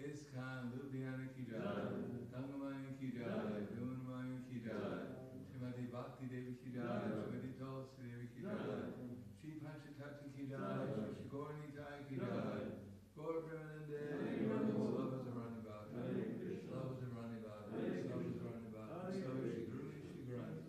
ISKCON Ljubljana ki jai, Tangamani ki jai, Duhovni ki jai, Srimati Bhakti Devi ki jai, Srimati Tulsi Devi ki jai, Shri Panchatattva ki jai, Shri Gaur Nitai ki jai, Gaur Premanande, love is a running about, love is a running about, love is a running about, so Shri Guru, Shri Guru.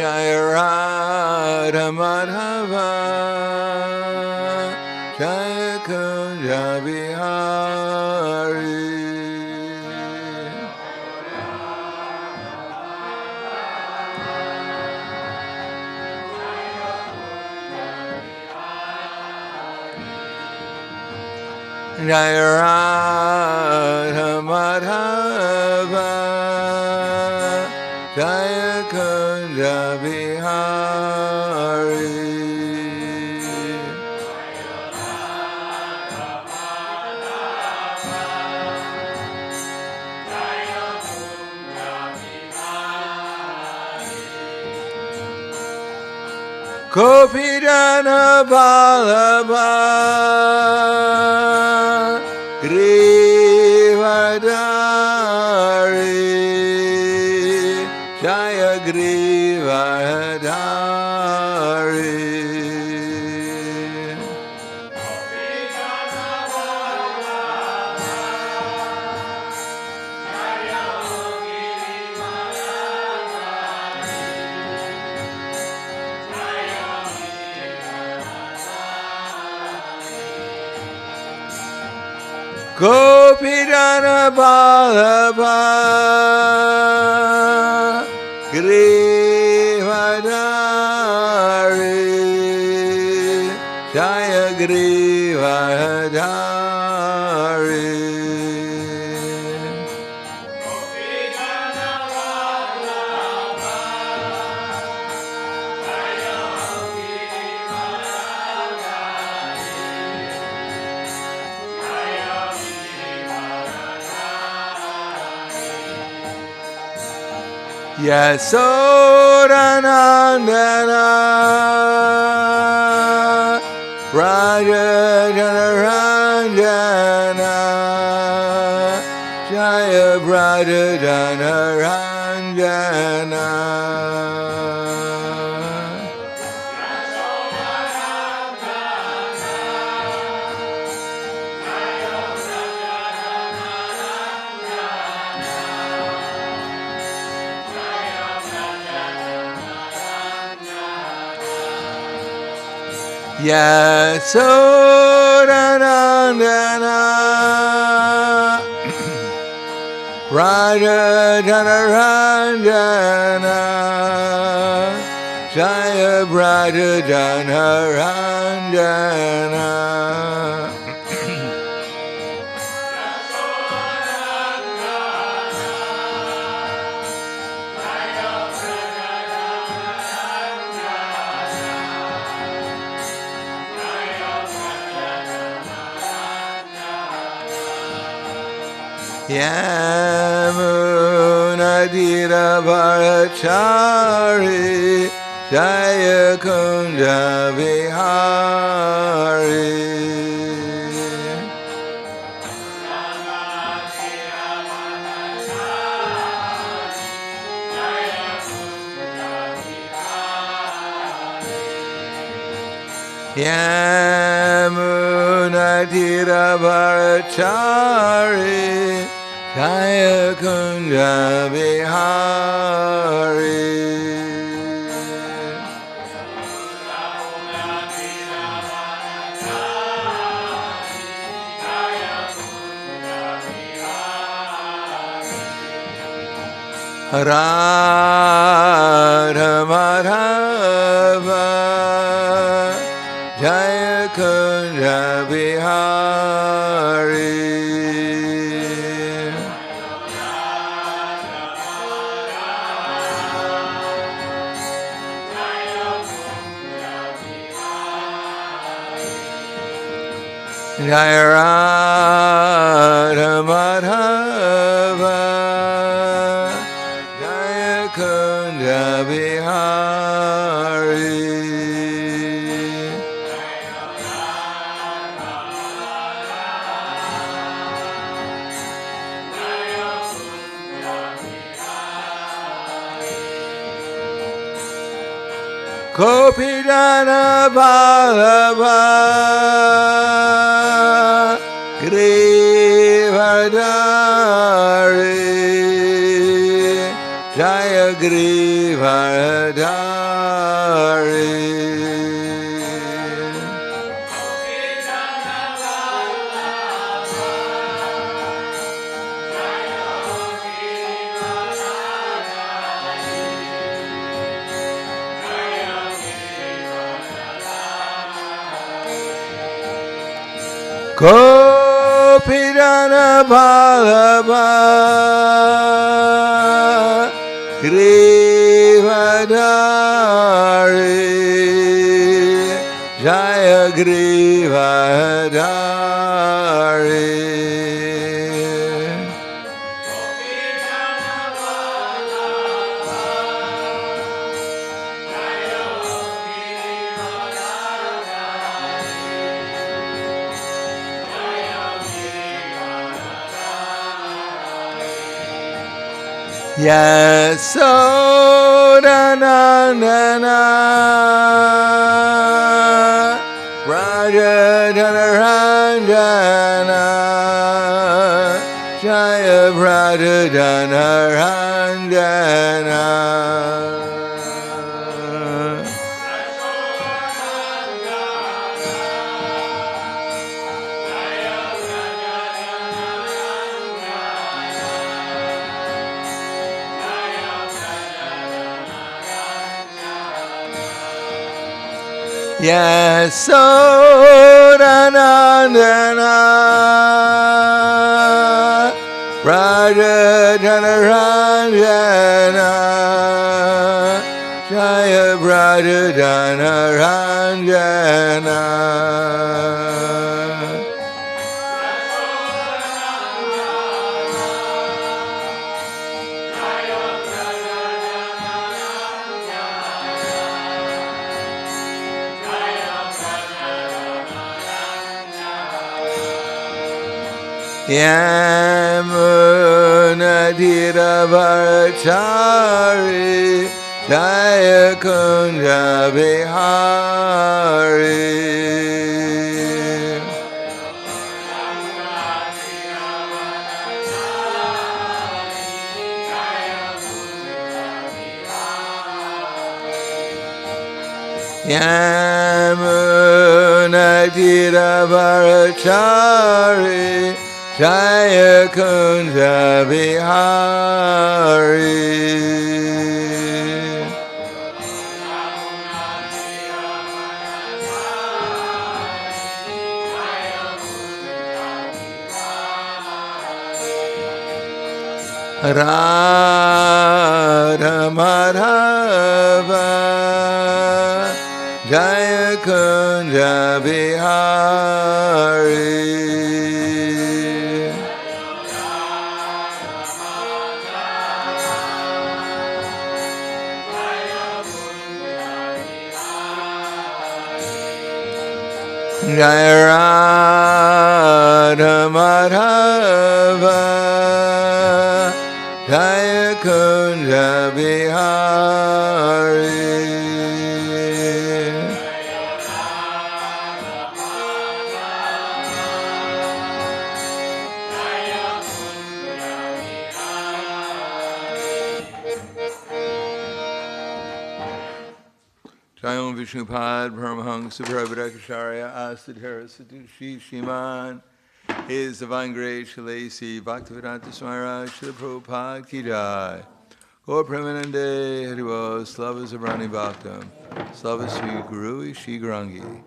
Jaya Radha Madhava Jaya Kunja Bihari Jaya Radha Madhava Jaya Kunja Bihari Gopidana Vallabha Grivadari Jaya Grivadari Gopidana Vallabha Grivadari Jaya Grivadari Yasodanandana Raja Janaranjana Jaya Raja Janaranjana Yasodanandana Raja Janaranjana Jaya Raja Janaranjana Yamunadira Bharachari Jaya Kunja Vihari Yamunadira Bharachari Jaya Kunja Vihari Radha Madhava Jaya Kunja Vihari Jaya Radha Madhava Jaya Kunja Vihari Gopidana Vallabha Grivadari Jaya Girivardhari. Kopirana Bhalava Grivadari Jaya Grivadari. Yasodanandana Raja Dhanaranjana Jaya Raja Dhanaranjana. Yasodanandana Raja Dhanaranjana Jaya Raja Dhanaranjana. Yamunadiravarachari Jaya Kunja Vihari. Yamunadiravarachari Jaya Kunja Vihari. Radha Madhava Jaya Kunja Vihari. Jaya Radha Madhava Jaya Kunja Vihari. Jayam Vishnupad Paramahansa Prabhadakacharya Asadhara Satushi Shiman. His Divine Grace Shalasi Bhaktivedanta Swami Srila Prabhupada Ki Jai. Gaur Premanande Haribo Slava Zabrani Bhaktam Slava Sri Guru Ishi Garangi.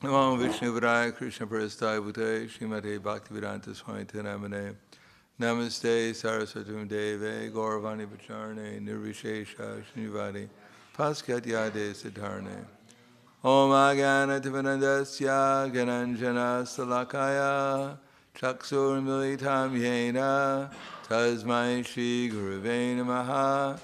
Namo Vishnu Vidaya Krishna Prasthaya Bhute Srimate Bhaktivedanta Swami Tenamane. Namaste Saraswatum Deve Gauravani Pacharne Nirvishesha Shnivadi Paskatyade Siddharne. Om Agyanativanandasya Gananjana Salakaya Chaksur Militam Yena Tasmai Shri Guruve Namaha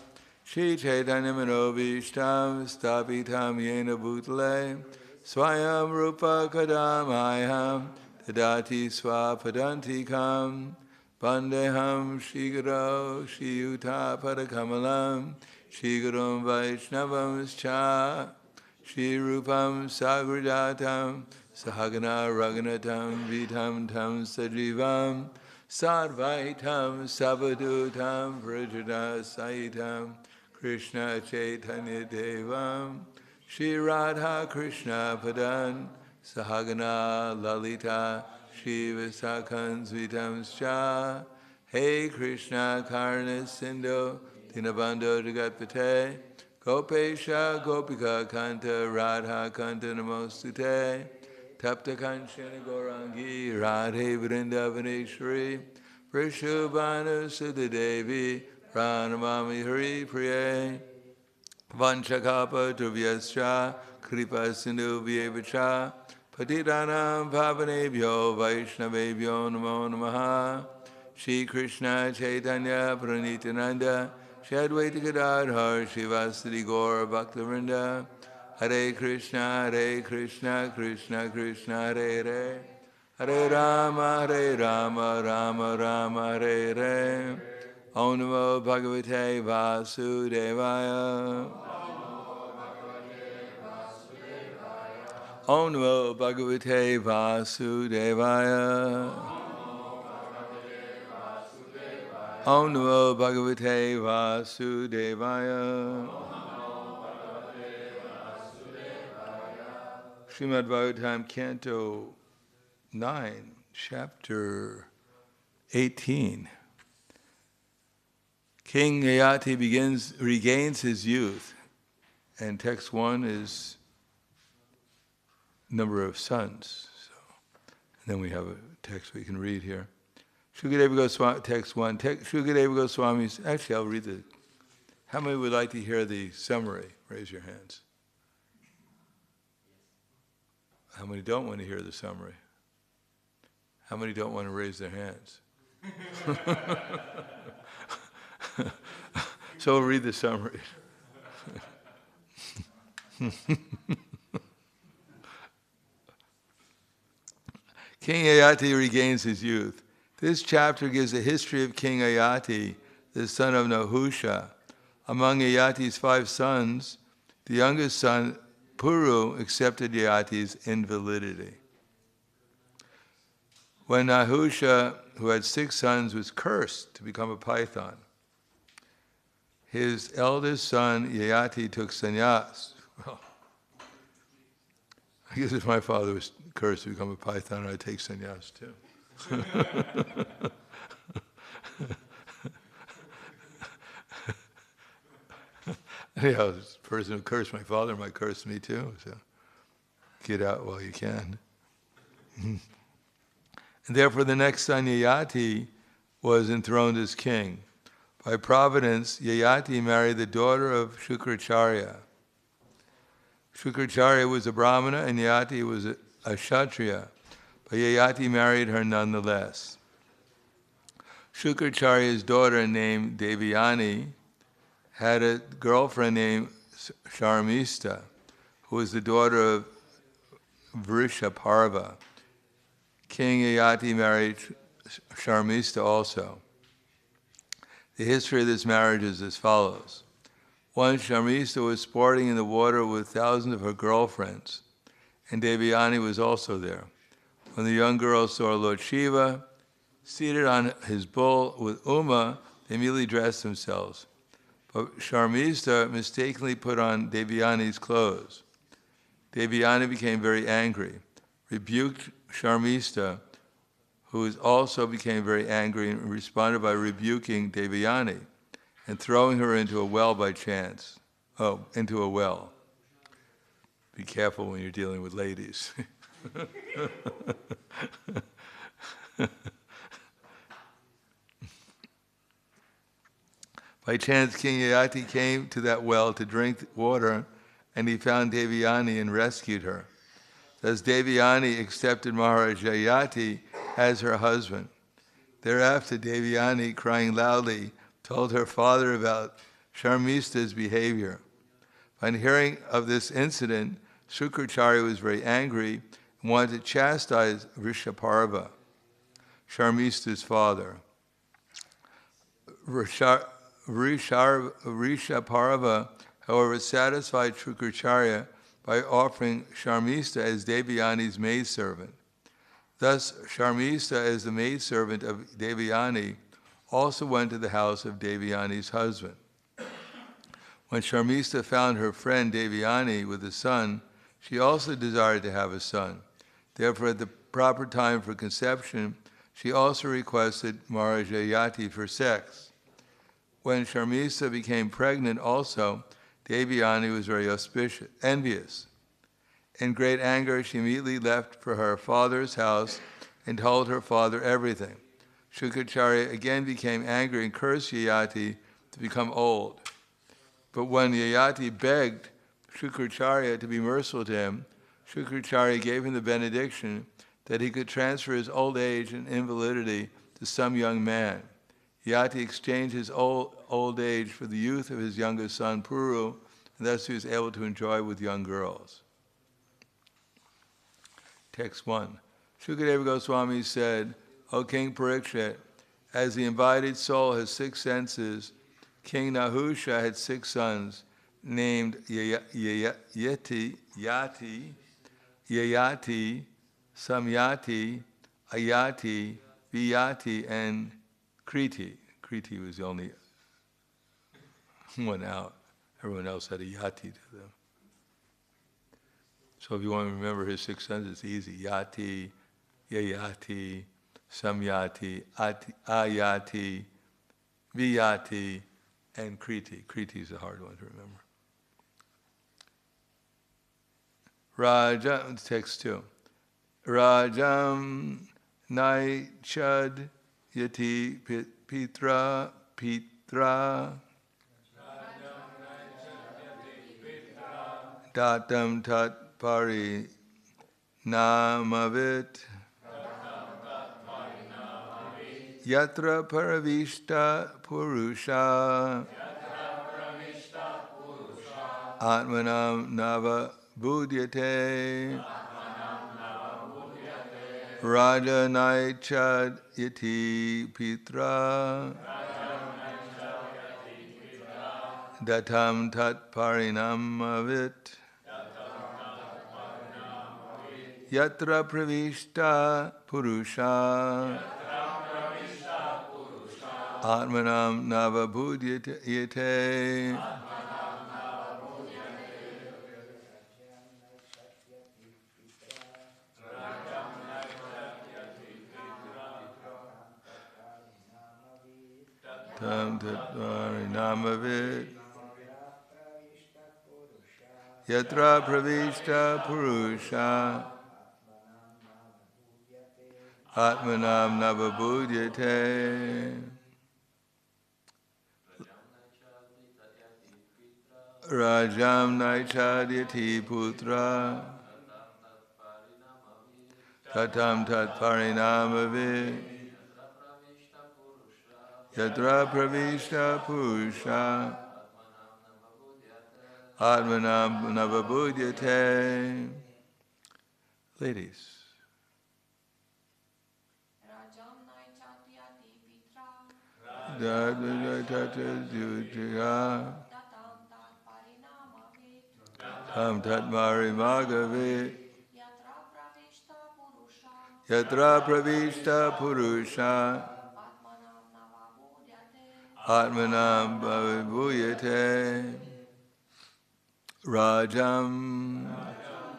Shri Chaitanya Manovishtam Stapitam Yena Bhutale Swayam Rupa Kadamayam Tadati Swapadantikam Bandeham Shri Guru Shri Yuta Padakamalam Shri Gurum Vaishnavam Cha Shri Rupam Sagradatam Sahagana Raghunatam Vitam Tam Sajivam Sarvaitam Savadutam Vrajada Saitam Krishna Chaitanya Devam Shri Radha Krishna Padan Sahagana Lalita Shiva Sakan Svitamscha Hey Krishna Karna Sindhu Dinabando Jagatpate Gopesha Gopika Kanta Radha Kanta Namostute Tapta Kanchana Gaurangi Radhe Vrindavaneshwari Vrishubhanu Sudhadevi Pranamami Hari Priye Vanchakapa Druvyascha Kripa Sindhu Vyevacha Patitanam Pavanebhyo Vaishnavebhyo Namo Namaha Shri Krishna Chaitanya Pranitananda Shri Advaita Gadadhar Shivasati Gaura Bhaktivinoda Hare Krishna Krishna Krishna Hare Hare Hare Rama Rama Rama Hare Hare Om Namo Bhagavate Vasudevaya Om Namo Bhagavate Vasudevaya Om Namo Bhagavate Vasudevaya Srimad Bhagavatam, Canto 9, Chapter 18. King Yayati regains his youth, and text 1 is number of sons. So, and then we have a text we can read here. Shukadeva Goswami, text 1. Shukadeva Goswami, actually I'll read the, how many would like to hear the summary? Raise your hands. How many don't want to hear the summary? How many don't want to raise their hands? So we'll read the summary. King Yayati regains his youth. This chapter gives a history of King Yayati, the son of Nahusha. Among Yayati's 5 sons, the youngest son, Puru, accepted Yayati's invalidity. When Nahusha, who had 6 sons, was cursed to become a python, his eldest son, Yayati, took sannyas. Well, I guess if my father was cursed to become a python, I'd take sannyas too. Anyhow, this person who cursed my father might curse me too, so get out while you can. And therefore the next son, Yayati, was enthroned as king. By providence, Yayati married the daughter of Shukracharya. Shukracharya was a Brahmana and Yayati was a Kshatriya, but Yayati married her nonetheless. Shukracharya's daughter, named Devayani, had a girlfriend named Sharmista, who was the daughter of Vrishaparva. King Yayati married Sharmista also. The history of this marriage is as follows. Once Sharmista was sporting in the water with thousands of her girlfriends, and Devayani was also there. When the young girls saw Lord Shiva seated on his bull with Uma, they immediately dressed themselves. But Sharmista mistakenly put on Devayani's clothes. Devayani became very angry, rebuked Sharmista, who also became very angry and responded by rebuking Devayani and throwing her into a well by chance. Oh, into a well. Be careful when you're dealing with ladies. By chance, King Yayati came to that well to drink water, and he found Devayani and rescued her. Thus Devayani accepted Maharaj Yayati as her husband. Thereafter, Devayani, crying loudly, told her father about Sharmista's behavior. On hearing of this incident, Shukracharya was very angry and wanted to chastise Vrishaparva, Sharmista's father. Vrishaparva, however, satisfied Shukracharya by offering Sharmista as Devayani's maidservant. Thus, Sharmista, as the maidservant of Devayani, also went to the house of Devayani's husband. When Sharmista found her friend Devayani with a son, she also desired to have a son. Therefore, at the proper time for conception, she also requested Maharaja Yati for sex. When Sharmista became pregnant also, Devayani was very envious. In great anger, she immediately left for her father's house and told her father everything. Shukracharya again became angry and cursed Yayati to become old. But when Yayati begged Shukracharya to be merciful to him, Shukracharya gave him the benediction that he could transfer his old age and invalidity to some young man. Yati exchanged his old age for the youth of his youngest son, Puru, and thus he was able to enjoy with young girls. Text 1. Shukadeva Goswami said, O King Parikshit, as the embodied soul has 6 senses, King Nahusha had 6 sons, named Yati, Yayati, Samyati, Ayati, Viyati, and Kriti. Kriti was the only one out. Everyone else had a Yati to them. So if you want to remember his 6 sons, it's easy. Yati, Yayati, Samyati, Ayati, Viyati, and Kriti. Kriti is a hard one to remember. Raja, text 2. Rajam Naichad Yati Pitra Datam Tat Pari Namavit Yatra Paravishta Purusha Atmanam Nava Buddhyate Raja Naichad Yati Pitra Datam Tat Parinamavit Yatra Pravishta Purusha Atmanam Nava Buddhyate Tam Tatvari Namavit Yatra Pravishta Purusha Atmanam Navabudyate Rajam Naichadyati Putra Tatam Tat Parinamavit Yatra Pravishta Purusha Atmanam Navabudyate. Ladies. Tam Tatmari Magavit Yatra Pravishta Purusha Atmanam Bhavibhuyate. Rajam,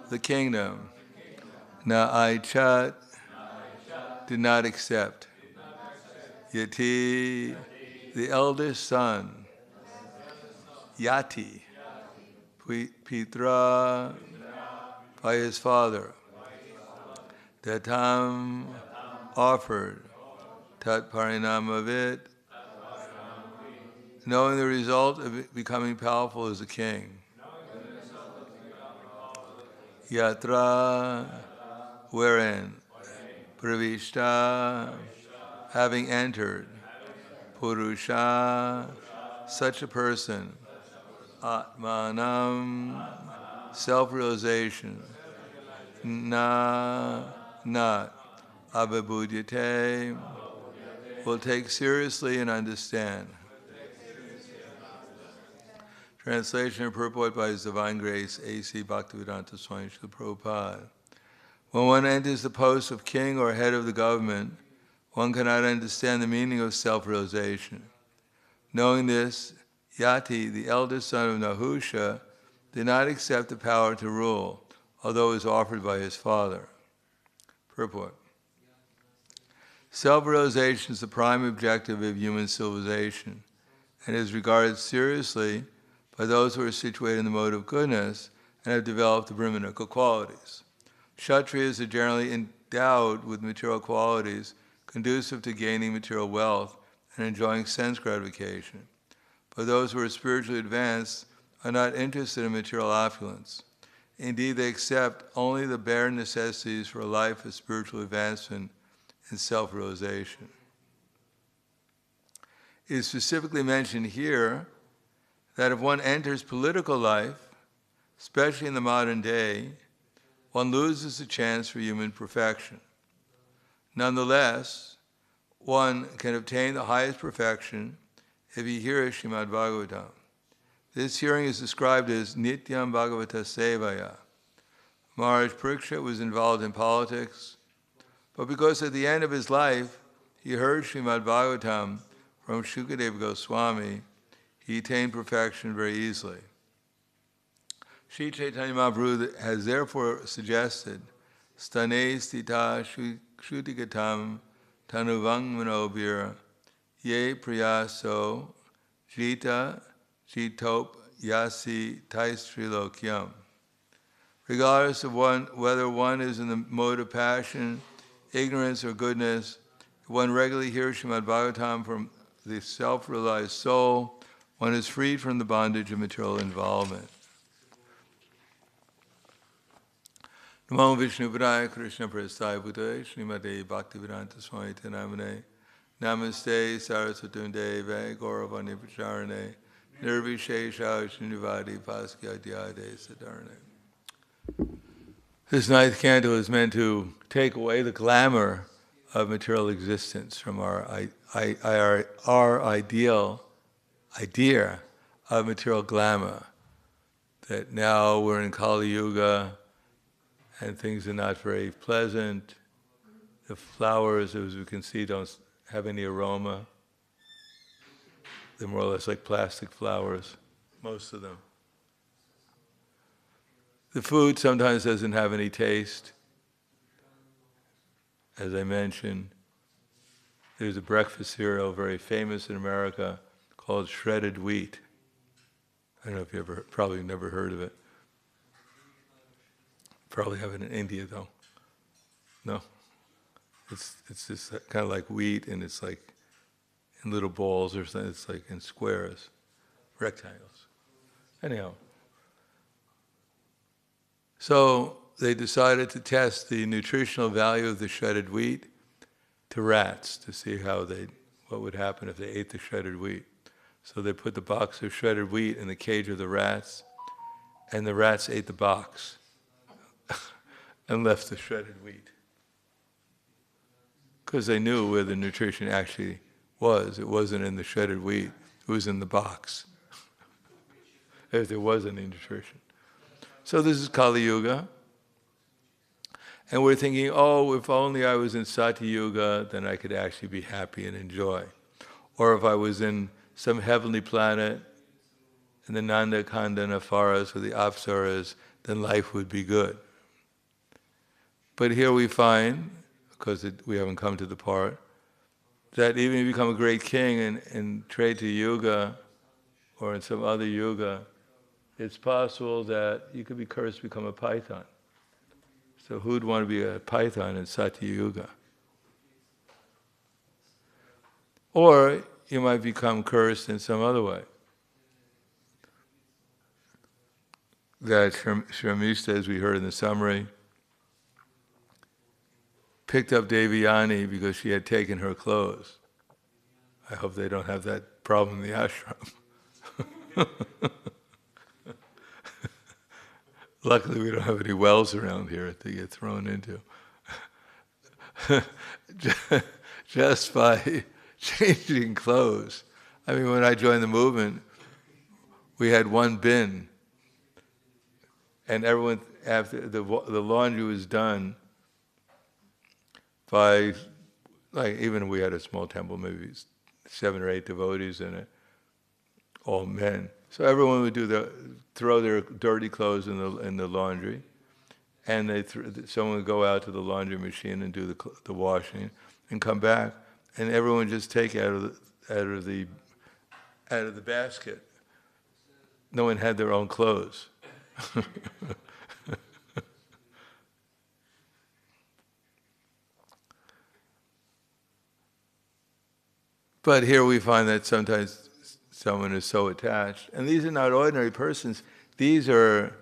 the kingdom. Na Aichat, did not accept. Yati, the eldest son. Yati, Pitra, by his father. Datam, offered. Tat Parinamavit, knowing the result of becoming powerful as a king. Yatra, wherein. Pravishta, having entered. Purusha, such a person. Atmanam, self-realization. Not. Abhibudyate, will take seriously and understand. Translation and purport by His Divine Grace, A.C. Bhaktivedanta Swami Srila Prabhupada. When one enters the post of king or head of the government, one cannot understand the meaning of self-realization. Knowing this, Yati, the eldest son of Nahusha, did not accept the power to rule, although it was offered by his father. Purport. Self-realization is the prime objective of human civilization and is regarded seriously by those who are situated in the mode of goodness and have developed the Brahminical qualities. Kshatriyas are generally endowed with material qualities conducive to gaining material wealth and enjoying sense gratification. But those who are spiritually advanced are not interested in material opulence. Indeed, they accept only the bare necessities for a life of spiritual advancement and self-realization. It is specifically mentioned here that if one enters political life, especially in the modern day, one loses the chance for human perfection. Nonetheless, one can obtain the highest perfection if he hears Srimad Bhagavatam. This hearing is described as Nityam Bhagavata Sevaya. Maharaj Parikshit was involved in politics, but because at the end of his life he heard Srimad Bhagavatam from Shukadeva Goswami, he attained perfection very easily. Sri Chaitanya Mahaprabhu has therefore suggested Stane Stita Shrutigatam Tanuvang Manobir Ye Priyaso Jita Jitop Yasi Taistrilokyam. Regardless of whether one is in the mode of passion, ignorance, or goodness, if one regularly hears Srimad Bhagavatam from the self-realized soul, one is freed from the bondage of material involvement. Namo Vishnu Padaya Krishna Prasthaya Bhutale Srimate Bhaktivedanta Swami Namane Namaste Saraswatunde Deve Gauravani Pacharane Nirvishesha Srinivadi Paskyadyade Sadarane. This ninth canto is meant to take away the glamour of material existence from our idea of material glamour. That now we're in Kali Yuga and things are not very pleasant. The flowers, as we can see, don't have any aroma. They're more or less like plastic flowers, most of them. The food sometimes doesn't have any taste. As I mentioned, there's a breakfast cereal very famous in America called shredded wheat. I don't know if you probably never heard of it. Probably have it in India though. No? It's just kind of like wheat, and it's like in little balls or something. It's like in squares, rectangles. Anyhow. So they decided to test the nutritional value of the shredded wheat to rats to see what would happen if they ate the shredded wheat. So they put the box of shredded wheat in the cage of the rats, and the rats ate the box and left the shredded wheat. Because they knew where the nutrition actually was. It wasn't in the shredded wheat, it was in the box. If there was any nutrition. So this is Kali Yuga. And we're thinking, oh, if only I was in Satya Yuga, then I could actually be happy and enjoy. Or if I was in some heavenly planet, in the Nanda Kandana forest with the Apsaras, then life would be good. But here we find, because we haven't come to the part, that even if you become a great king in Treta Yuga or in some other yuga, it's possible that you could be cursed to become a python. So who'd want to be a python in Satya Yuga? Or you might become cursed in some other way. That Shramishta, as we heard in the summary, picked up Devayani because she had taken her clothes. I hope they don't have that problem in the ashram. Luckily, we don't have any wells around here to get thrown into. Just by changing clothes. I mean, when I joined the movement, we had one bin, and everyone, after the laundry was done, by, like, even we had a small temple, maybe 7 or 8 devotees in it, all men. So everyone would throw their dirty clothes in the laundry, and someone would go out to the laundry machine and do the washing, and come back, and everyone would just take out of the basket. No one had their own clothes. But here we find that sometimes someone is so attached. And these are not ordinary persons. These are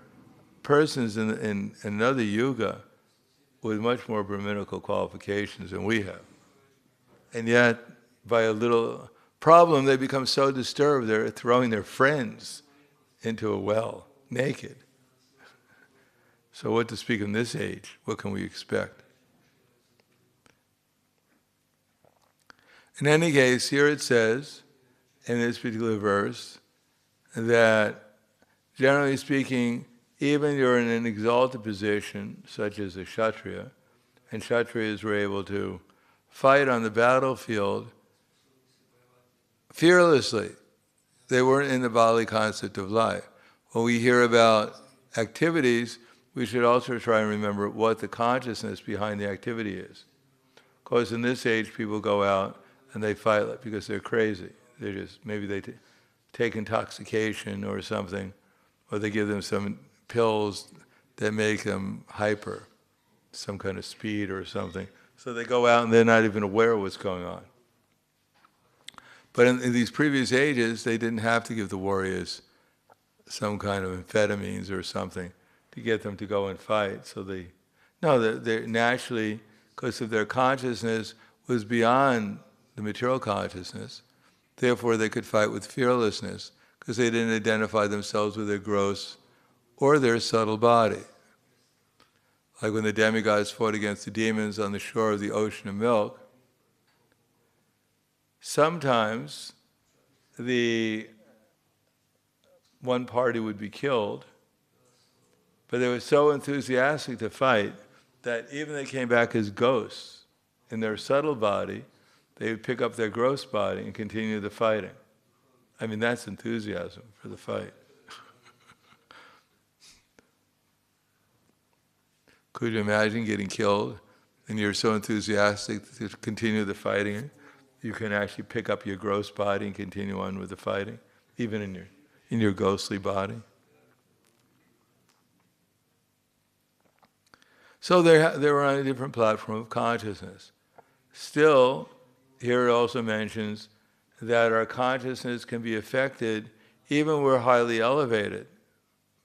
persons in another yuga with much more Brahminical qualifications than we have. And yet, by a little problem, they become so disturbed, they're throwing their friends into a well, naked. So what to speak in this age? What can we expect? In any case, here it says, in this particular verse, that generally speaking, even you're in an exalted position, such as a Kshatriya, and Kshatriyas were able to fight on the battlefield fearlessly. They weren't in the Bali concept of life. When we hear about activities, we should also try and remember what the consciousness behind the activity is. Because in this age, people go out and they fight because they're crazy. Maybe they take intoxication or something, or they give them some pills that make them hyper, some kind of speed or something. So they go out and they're not even aware of what's going on. But in these previous ages, they didn't have to give the warriors some kind of amphetamines or something to get them to go and fight. So they're naturally, because of their consciousness was beyond the material consciousness, therefore they could fight with fearlessness, because they didn't identify themselves with their gross or their subtle body. Like when the demigods fought against the demons on the shore of the ocean of milk, sometimes one party would be killed, but they were so enthusiastic to fight that even they came back as ghosts in their subtle body, they would pick up their gross body and continue the fighting. I mean, that's enthusiasm for the fight. Could you imagine getting killed and you're so enthusiastic to continue the fighting? You can actually pick up your gross body and continue on with the fighting, even in your ghostly body. So they were on a different platform of consciousness. Still, here it also mentions that our consciousness can be affected even when we're highly elevated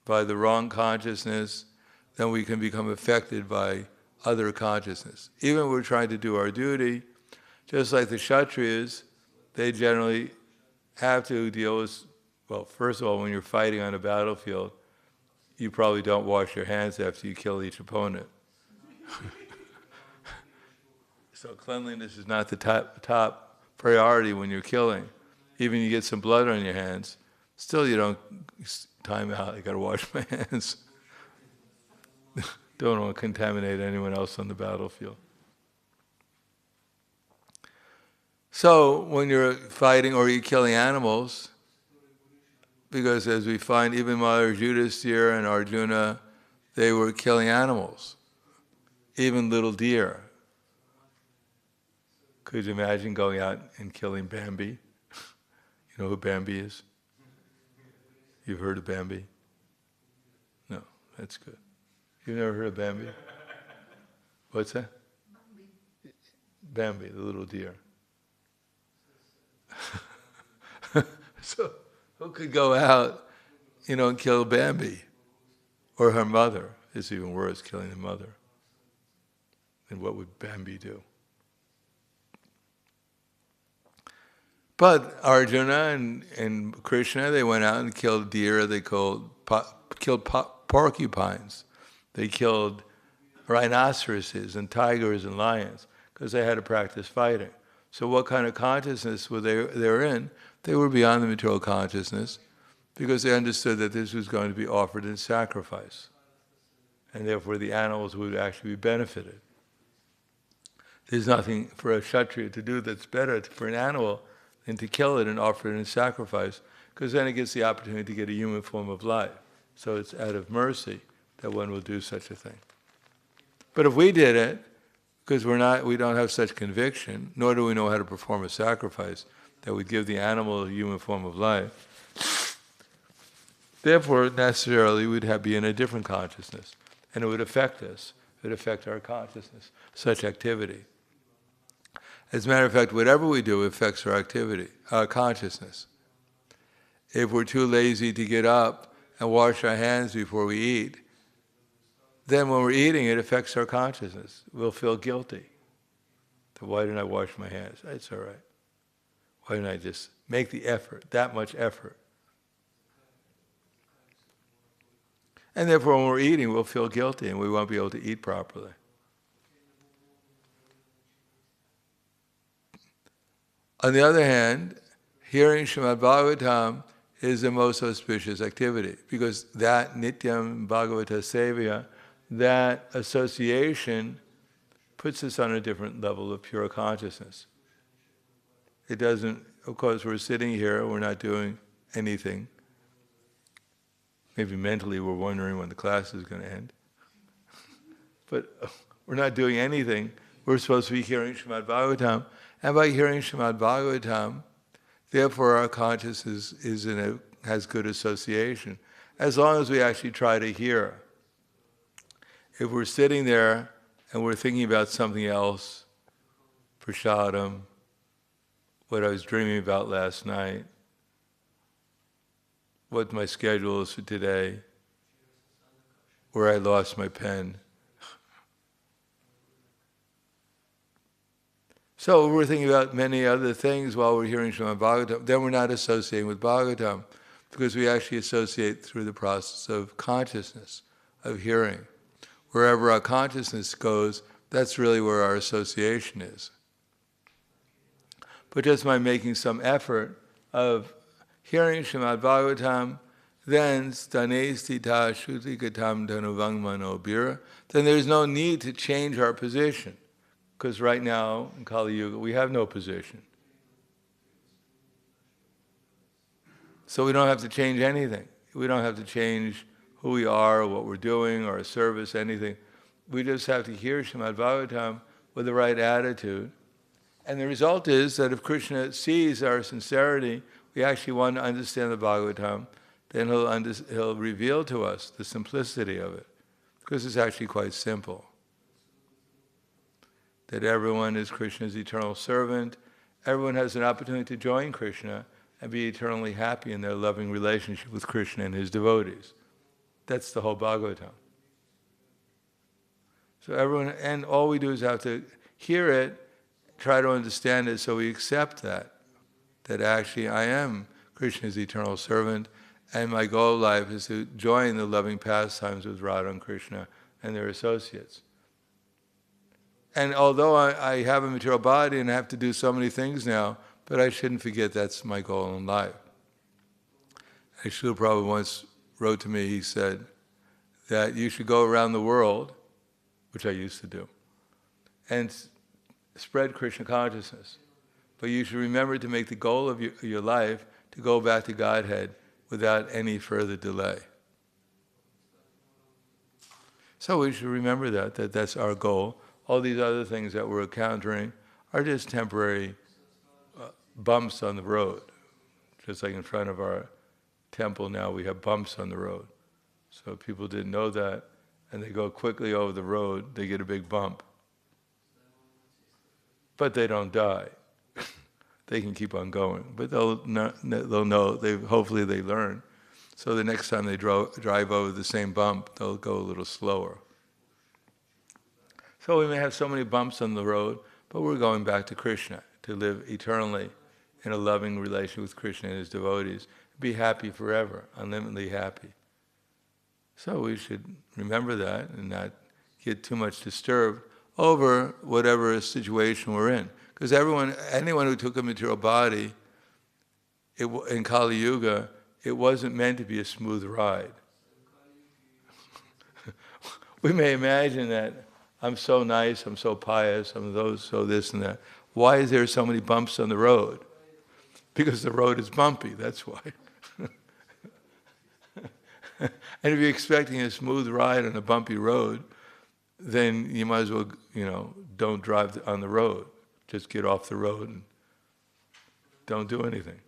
by the wrong consciousness. Then we can become affected by other consciousness. Even when we're trying to do our duty, just like the Kshatriyas, they generally have to deal with, well, first of all, when you're fighting on a battlefield, you probably don't wash your hands after you kill each opponent. So cleanliness is not the top priority when you're killing. Even you get some blood on your hands, still you don't time out, I gotta wash my hands. Don't want to contaminate anyone else on the battlefield. So when you're fighting or you're killing animals, because as we find even Mother Yudhisthira and Arjuna, they were killing animals, even little deer. Could you imagine going out and killing Bambi? You know who Bambi is? You've heard of Bambi? No, that's good. You've never heard of Bambi? What's that? Bambi, the little deer. So who could go out, and kill Bambi? Or her mother? It's even worse, killing the mother. And what would Bambi do? But Arjuna and Krishna, they went out and killed deer. They killed porcupines. They killed rhinoceroses and tigers and lions because they had to practice fighting. So what kind of consciousness were they were in? They were beyond the material consciousness because they understood that this was going to be offered in sacrifice. And therefore the animals would actually be benefited. There's nothing for a Kshatriya to do that's better for an animal than to kill it and offer it in sacrifice, because then it gets the opportunity to get a human form of life. So it's out of mercy that one will do such a thing. But if we did it, because we don't have such conviction, nor do we know how to perform a sacrifice that would give the animal a human form of life, therefore necessarily we'd be in a different consciousness, and it would affect us. It would affect our consciousness, such activity. As a matter of fact, whatever we do affects our activity, our consciousness. If we're too lazy to get up and wash our hands before we eat, then when we're eating, it affects our consciousness. We'll feel guilty. So why didn't I wash my hands? It's all right. Why didn't I just make the effort, that much effort? And therefore, when we're eating, we'll feel guilty and we won't be able to eat properly. On the other hand, hearing Srimad Bhagavatam is the most auspicious activity, because that Nityam Bhagavata Sevaya, that association puts us on a different level of pure consciousness. It doesn't, of course, we're sitting here, we're not doing anything. Maybe mentally we're wondering when the class is going to end. But we're not doing anything. We're supposed to be hearing Srimad Bhagavatam. And by hearing Srimad Bhagavatam, therefore our consciousness has good association. As long as we actually try to hear. If we're sitting there and we're thinking about something else, prasadam, what I was dreaming about last night, what my schedule is for today, where I lost my pen. So we're thinking about many other things while we're hearing Srimad Bhagavatam. Then we're not associating with Bhagavatam, because we actually associate through the process of consciousness, of hearing. Wherever our consciousness goes, that's really where our association is. But just by making some effort of hearing Srimad Bhagavatam, then stane stita shruti gatam dhanuvang mano bira, then there's no need to change our position. Because right now, in Kali Yuga, we have no position. So we don't have to change anything. We don't have to change who we are, or what we're doing, or our service, anything. We just have to hear Srimad Bhagavatam with the right attitude. And the result is that if Krishna sees our sincerity, we actually want to understand the Bhagavatam, then he'll reveal to us the simplicity of it. Because it's actually quite simple. That everyone is Krishna's eternal servant. Everyone has an opportunity to join Krishna and be eternally happy in their loving relationship with Krishna and his devotees. That's the whole Bhagavatam. So everyone, and all we do is have to hear it, try to understand it, so we accept that actually I am Krishna's eternal servant, and my goal of life is to join the loving pastimes with Radha and Krishna and their associates. And although I have a material body and I have to do so many things now, but I shouldn't forget that's my goal in life. Srila Prabhupada once wrote to me, he said that you should go around the world, which I used to do, and spread Krishna consciousness. But you should remember to make the goal of your life to go back to Godhead without any further delay. So we should remember that's our goal. All these other things that we're encountering are just temporary bumps on the road. Just like in front of our temple now, we have bumps on the road. So if people didn't know that, and they go quickly over the road, they get a big bump. But they don't die. They can keep on going. But they'll know, hopefully they learn. So the next time they drive over the same bump, they'll go a little slower. So we may have so many bumps on the road, but we're going back to Krishna, to live eternally in a loving relation with Krishna and his devotees. Be happy forever, unlimitedly happy. So we should remember that and not get too much disturbed over whatever situation we're in. Because anyone who took a material body, in Kali Yuga, it wasn't meant to be a smooth ride. We may imagine that, I'm so nice, I'm so pious, so this and that. Why is there so many bumps on the road? Because the road is bumpy, that's why. And if you're expecting a smooth ride on a bumpy road, then you might as well, don't drive on the road. Just get off the road and don't do anything.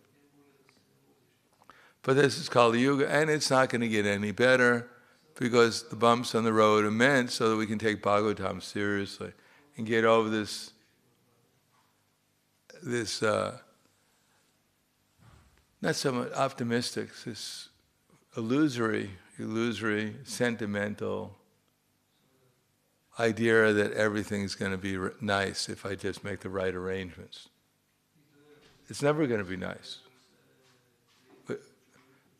But this is called Yuga, and it's not going to get any better because the bumps on the road are meant so that we can take Bhagavatam seriously and get over this not so much optimistic, this illusory, sentimental idea that everything's going to be nice if I just make the right arrangements. It's never going to be nice.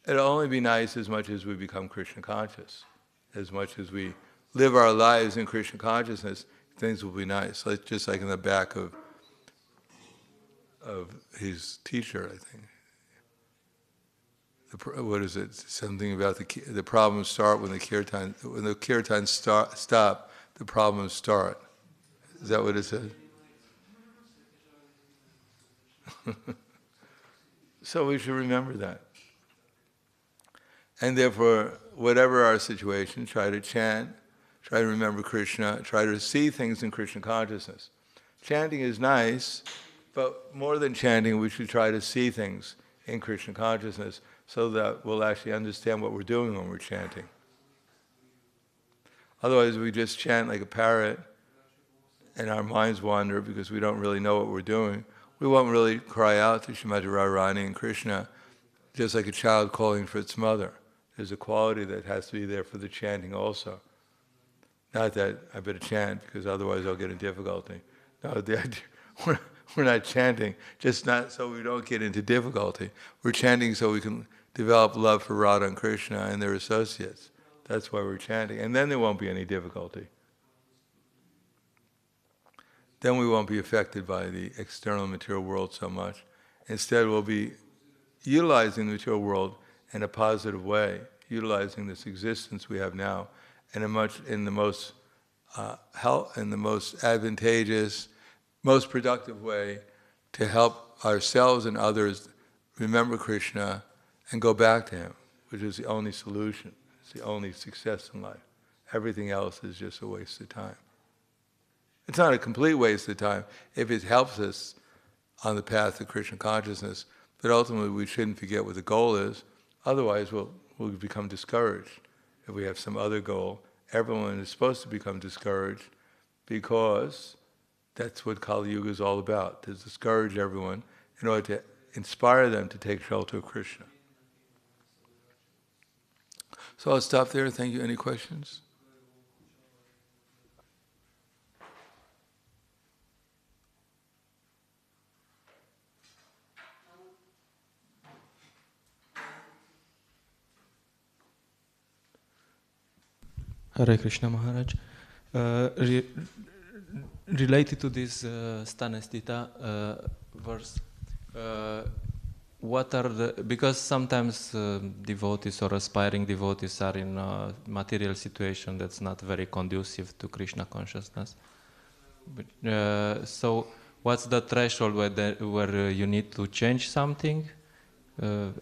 It'll only be nice as much as we become Krishna conscious. As much as we live our lives in Krishna consciousness, things will be nice. Just like in the back of his teacher, I think. What is it? Something about the problems start when the kirtan stop. The problems start. Is that what it says? So we should remember that. And therefore, whatever our situation, try to chant, try to remember Krishna, try to see things in Krishna consciousness. Chanting is nice, but more than chanting, we should try to see things in Krishna consciousness so that we'll actually understand what we're doing when we're chanting. Otherwise, we just chant like a parrot and our minds wander because we don't really know what we're doing. We won't really cry out to Srimati Radharani and Krishna, just like a child calling for its mother. There's a quality that has to be there for the chanting also. Not that I better chant because otherwise I'll get in difficulty. No, the idea, we're not chanting, just not so we don't get into difficulty. We're chanting so we can develop love for Radha and Krishna and their associates. That's why we're chanting. And then there won't be any difficulty. Then we won't be affected by the external material world so much. Instead, we'll be utilizing the material world in a positive way, utilizing this existence we have now in the most advantageous, most productive way to help ourselves and others remember Krishna and go back to Him, which is the only solution. It's the only success in life. Everything else is just a waste of time. It's not a complete waste of time if it helps us on the path to Krishna consciousness, but ultimately we shouldn't forget what the goal is. Otherwise, we'll become discouraged. If we have some other goal, everyone is supposed to become discouraged because that's what Kali Yuga is all about, to discourage everyone in order to inspire them to take shelter of Krishna. So I'll stop there. Thank you. Any questions? Hare Krishna Maharaj. Related to this Stanestita verse, what are because sometimes devotees or aspiring devotees are in a material situation that's not very conducive to Krishna consciousness. So what's the threshold where you need to change something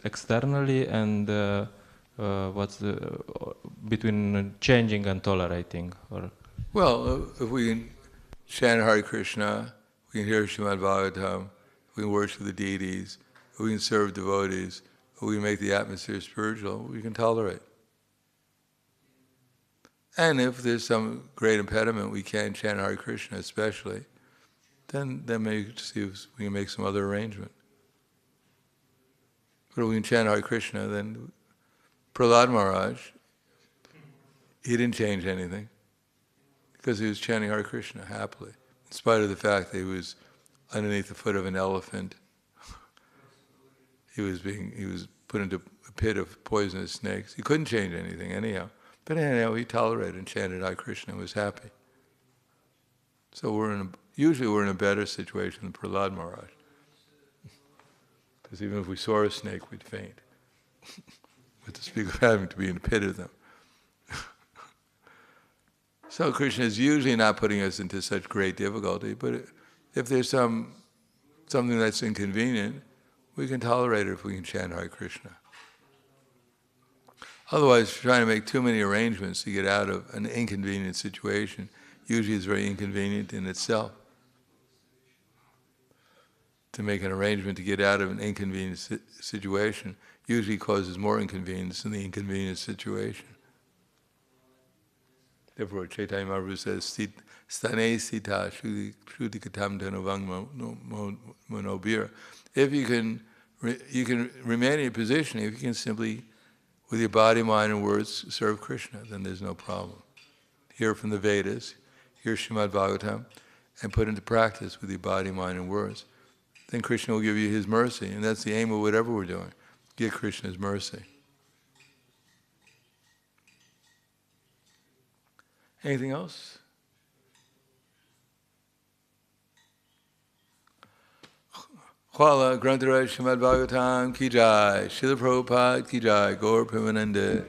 externally, and what's between changing and tolerating? Well, if we can chant Hare Krishna, we can hear Srimad Bhagavatam, we can worship the deities, we can serve devotees, we can make the atmosphere spiritual, we can tolerate. And if there's some great impediment, we can't chant Hare Krishna especially, then maybe see if we can make some other arrangement. But if we can chant Hare Krishna, then Prahlad Maharaj, he didn't change anything because he was chanting Hare Krishna happily, in spite of the fact that he was underneath the foot of an elephant. He was put into a pit of poisonous snakes. He couldn't change anything anyhow. But anyhow, he tolerated and chanted Hare Krishna and was happy. So usually we're in a better situation than Prahlad Maharaj. Because even if we saw a snake, we'd faint. What to speak of having to be in a pit of them. So Krishna is usually not putting us into such great difficulty, but if there's something that's inconvenient, we can tolerate it if we can chant Hare Krishna. Otherwise, trying to make too many arrangements to get out of an inconvenient situation usually is very inconvenient in itself. To make an arrangement to get out of an inconvenient situation usually causes more inconvenience than the inconvenient situation. Therefore, Chaitanya Mahaprabhu says, "Stane sita shrutikatam dhanavang monobir." If you can remain in your position, if you can simply, with your body, mind, and words, serve Krishna, then there's no problem. Hear from the Vedas, hear Srimad Bhagavatam, and put into practice with your body, mind, and words. Then Krishna will give you His mercy, and that's the aim of whatever we're doing. Get Krishna's mercy. Anything else? Khwala Grantaraj Srimad Bhagavatam ki jai, Srila Prabhupada ki jai, Gaur Premanande.